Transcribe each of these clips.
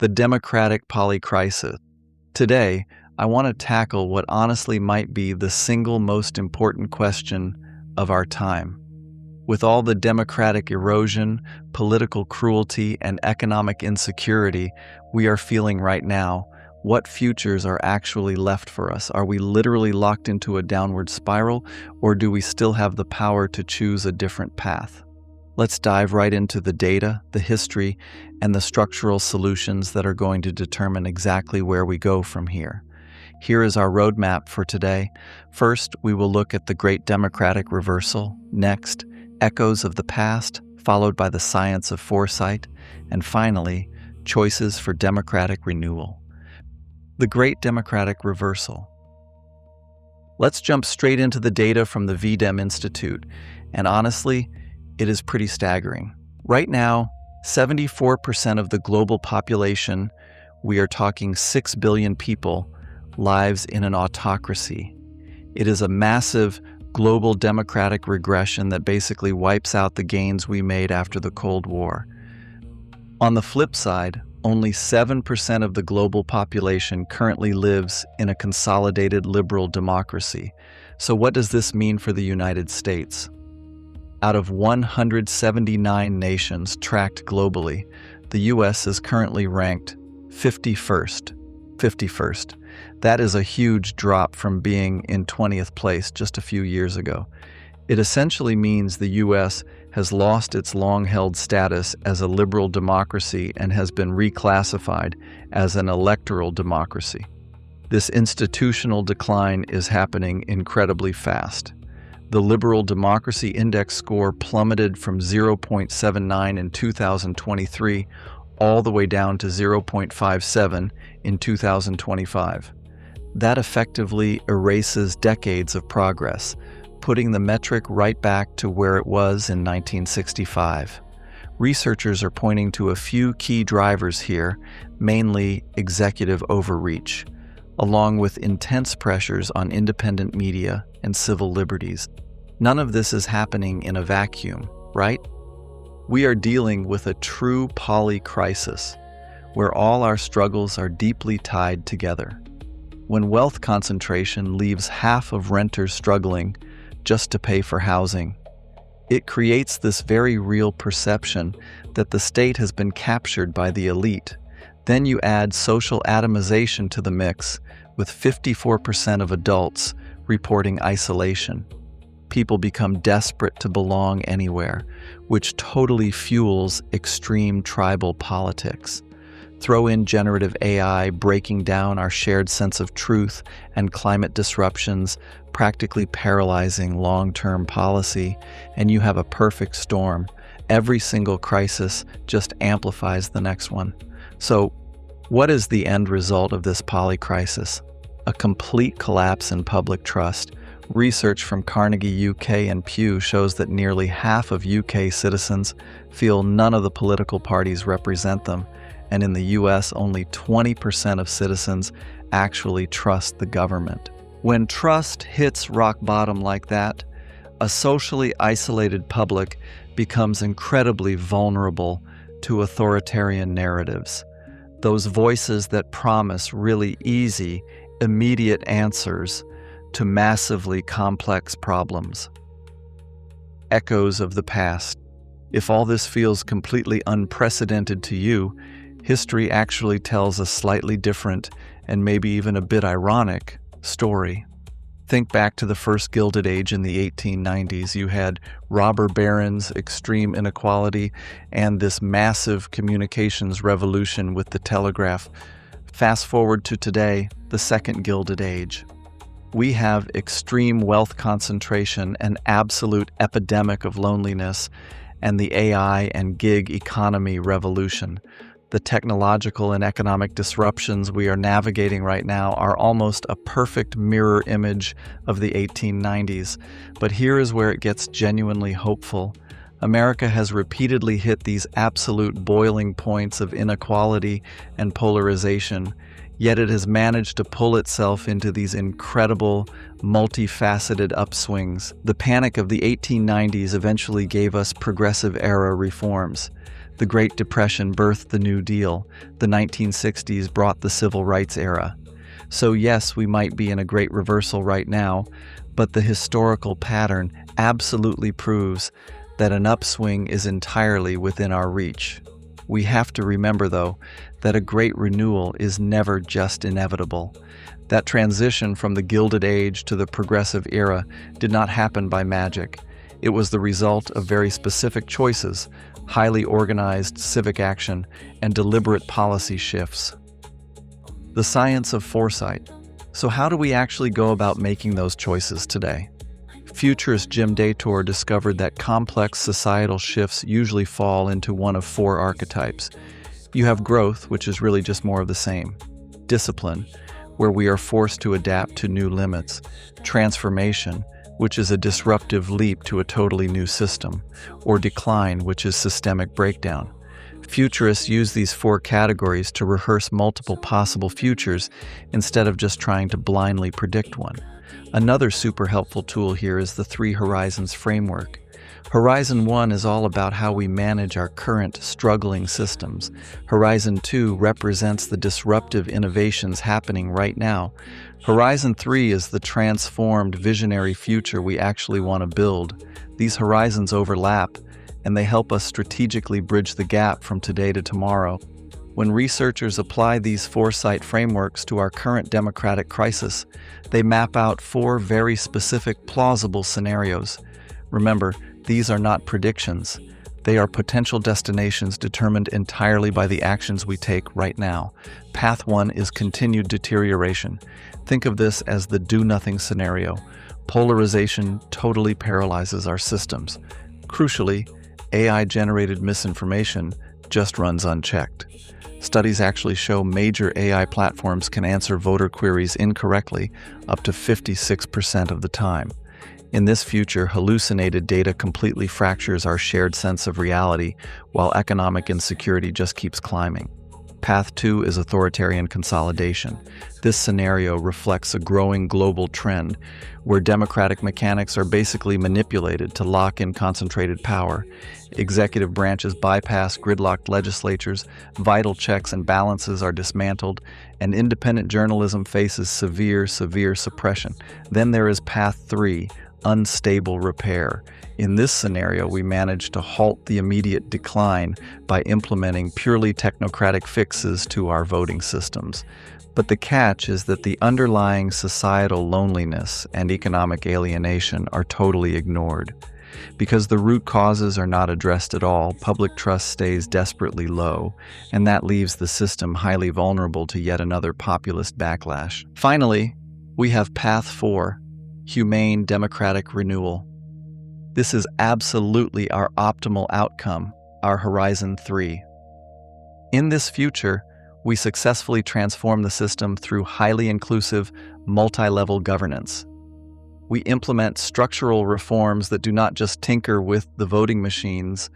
the democratic polycrisis. Today, I want to tackle what honestly might be the single most important question of our time. With all the democratic erosion, political cruelty, and economic insecurity we are feeling right now, what futures are actually left for us? Are we literally locked into a downward spiral, or do we still have the power to choose a different path? Let's dive right into the data, the history, and the structural solutions that are going to determine exactly where we go from here. Here is our roadmap for today. First, we will look at the Great Democratic Reversal. Next, echoes of the past, followed by the science of foresight. And finally, choices for democratic renewal. The Great Democratic Reversal. Let's jump straight into the data from the VDEM Institute. And honestly, it is pretty staggering. Right now, 74% of the global population, we are talking 6 billion people, lives in an autocracy. It is a massive global democratic regression that basically wipes out the gains we made after the Cold War. On the flip side, only 7% of the global population currently lives in a consolidated liberal democracy. So what does this mean for the United States? Out of 179 nations tracked globally, the U.S. is currently ranked 51st. 51st. That is a huge drop from being in 20th place just a few years ago. It essentially means the U.S. has lost its long-held status as a liberal democracy and has been reclassified as an electoral democracy. This institutional decline is happening incredibly fast. The Liberal Democracy Index score plummeted from 0.79 in 2023 all the way down to 0.57 in 2025. That effectively erases decades of progress, putting the metric right back to where it was in 1965. Researchers are pointing to a few key drivers here, mainly executive overreach, along with intense pressures on independent media and civil liberties. None of this is happening in a vacuum, right? We are dealing with a true polycrisis, where all our struggles are deeply tied together. When wealth concentration leaves half of renters struggling just to pay for housing, it creates this very real perception that the state has been captured by the elite. Then you add social atomization to the mix, with 54% of adults reporting isolation. People become desperate to belong anywhere, which totally fuels extreme tribal politics. Throw in generative AI breaking down our shared sense of truth and climate disruptions, practically paralyzing long-term policy, and you have a perfect storm. Every single crisis just amplifies the next one. So, what is the end result of this polycrisis? A complete collapse in public trust. Research from Carnegie UK and Pew shows that nearly half of UK citizens feel none of the political parties represent them, and in the US, only 20% of citizens actually trust the government. When trust hits rock bottom like that, a socially isolated public becomes incredibly vulnerable to authoritarian narratives. Those voices that promise really easy, immediate answers to massively complex problems. Echoes of the past. If all this feels completely unprecedented to you, history actually tells a slightly different and maybe even a bit ironic story. Think back to the first Gilded Age in the 1890s. You had robber barons, extreme inequality, and this massive communications revolution with the telegraph. Fast forward to today, the second Gilded Age. We have extreme wealth concentration, an absolute epidemic of loneliness, and the AI and gig economy revolution. The technological and economic disruptions we are navigating right now are almost a perfect mirror image of the 1890s. But here is where it gets genuinely hopeful. America has repeatedly hit these absolute boiling points of inequality and polarization, yet it has managed to pull itself into these incredible, multifaceted upswings. The panic of the 1890s eventually gave us progressive era reforms. The Great Depression birthed the New Deal. The 1960s brought the Civil Rights era. So yes, we might be in a great reversal right now, but the historical pattern absolutely proves that an upswing is entirely within our reach. We have to remember, though, that a great renewal is never just inevitable. That transition from the Gilded Age to the Progressive Era did not happen by magic. It was the result of very specific choices, highly organized civic action, and deliberate policy shifts. The science of foresight. So how do we actually go about making those choices today? Futurist Jim Dator discovered that complex societal shifts usually fall into one of four archetypes. You have growth, which is really just more of the same. Discipline, where we are forced to adapt to new limits. Transformation, which is a disruptive leap to a totally new system. Or decline, which is systemic breakdown. Futurists use these four categories to rehearse multiple possible futures instead of just trying to blindly predict one. Another super helpful tool here is the Three Horizons framework. Horizon 1 is all about how we manage our current struggling systems. Horizon 2 represents the disruptive innovations happening right now. Horizon 3 is the transformed, visionary future we actually want to build. These horizons overlap, and they help us strategically bridge the gap from today to tomorrow. When researchers apply these foresight frameworks to our current democratic crisis, they map out four very specific, plausible scenarios. Remember, these are not predictions. They are potential destinations determined entirely by the actions we take right now. Path 1 is continued deterioration. Think of this as the do-nothing scenario. Polarization totally paralyzes our systems. Crucially, AI-generated misinformation just runs unchecked. Studies actually show major AI platforms can answer voter queries incorrectly up to 56% of the time. In this future, hallucinated data completely fractures our shared sense of reality, while economic insecurity just keeps climbing. Path 2 is authoritarian consolidation. This scenario reflects a growing global trend where democratic mechanics are basically manipulated to lock in concentrated power. Executive branches bypass gridlocked legislatures, vital checks and balances are dismantled, and independent journalism faces severe suppression. Then there is Path 3, unstable repair. In this scenario, we manage to halt the immediate decline by implementing purely technocratic fixes to our voting systems. But the catch is that the underlying societal loneliness and economic alienation are totally ignored. Because the root causes are not addressed at all, public trust stays desperately low, and that leaves the system highly vulnerable to yet another populist backlash. Finally, we have Path 4, humane democratic renewal. This is absolutely our optimal outcome, our Horizon 3. In this future, we successfully transform the system through highly inclusive, multi-level governance. We implement structural reforms that do not just tinker with the voting machines,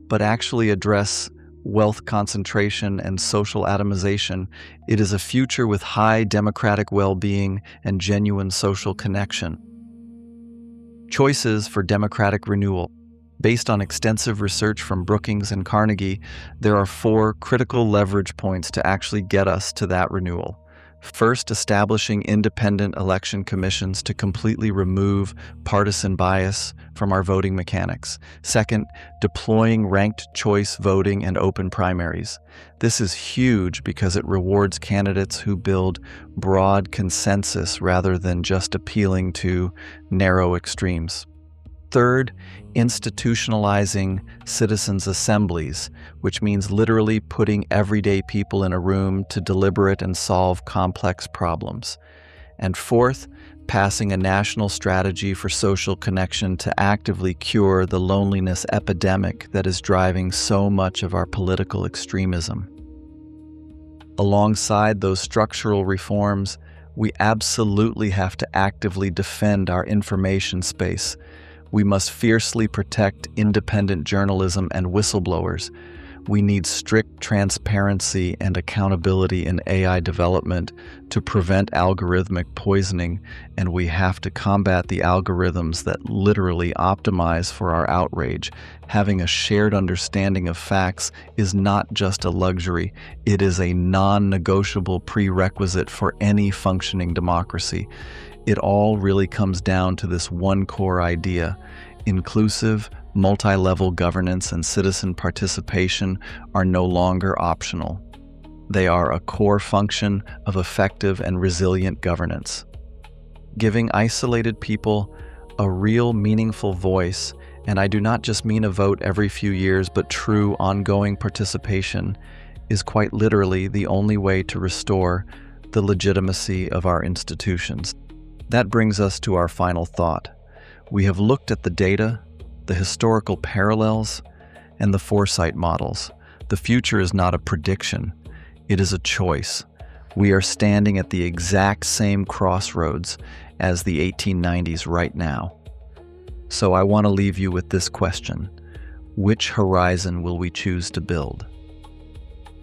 but actually address wealth concentration and social atomization. It is a future with high democratic well-being and genuine social connection. Choices for democratic renewal. Based on extensive research from Brookings and Carnegie, there are four critical leverage points to actually get us to that renewal. First, establishing independent election commissions to completely remove partisan bias from our voting mechanics. Second, deploying ranked choice voting and open primaries. This is huge because it rewards candidates who build broad consensus rather than just appealing to narrow extremes. Third, institutionalizing citizens' assemblies, which means literally putting everyday people in a room to deliberate and solve complex problems. And fourth, passing a national strategy for social connection to actively cure the loneliness epidemic that is driving so much of our political extremism. Alongside those structural reforms, we absolutely have to actively defend our information space. We must fiercely protect independent journalism and whistleblowers. We need strict transparency and accountability in AI development to prevent algorithmic poisoning, and we have to combat the algorithms that literally optimize for our outrage. Having a shared understanding of facts is not just a luxury, it is a non-negotiable prerequisite for any functioning democracy. It all really comes down to this one core idea: inclusive, multi-level governance and citizen participation are no longer optional. They are a core function of effective and resilient governance. Giving isolated people a real meaningful voice, and I do not just mean a vote every few years, but true ongoing participation, is quite literally the only way to restore the legitimacy of our institutions. That brings us to our final thought. We have looked at the data, the historical parallels, and the foresight models. The future is not a prediction, it is a choice. We are standing at the exact same crossroads as the 1890s right now. So I want to leave you with this question: which horizon will we choose to build?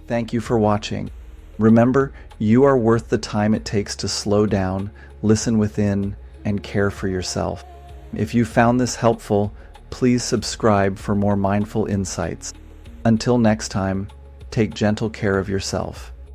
Thank you for watching. Remember, you are worth the time it takes to slow down, listen within, and care for yourself. If you found this helpful, please subscribe for more mindful insights. Until next time, take gentle care of yourself.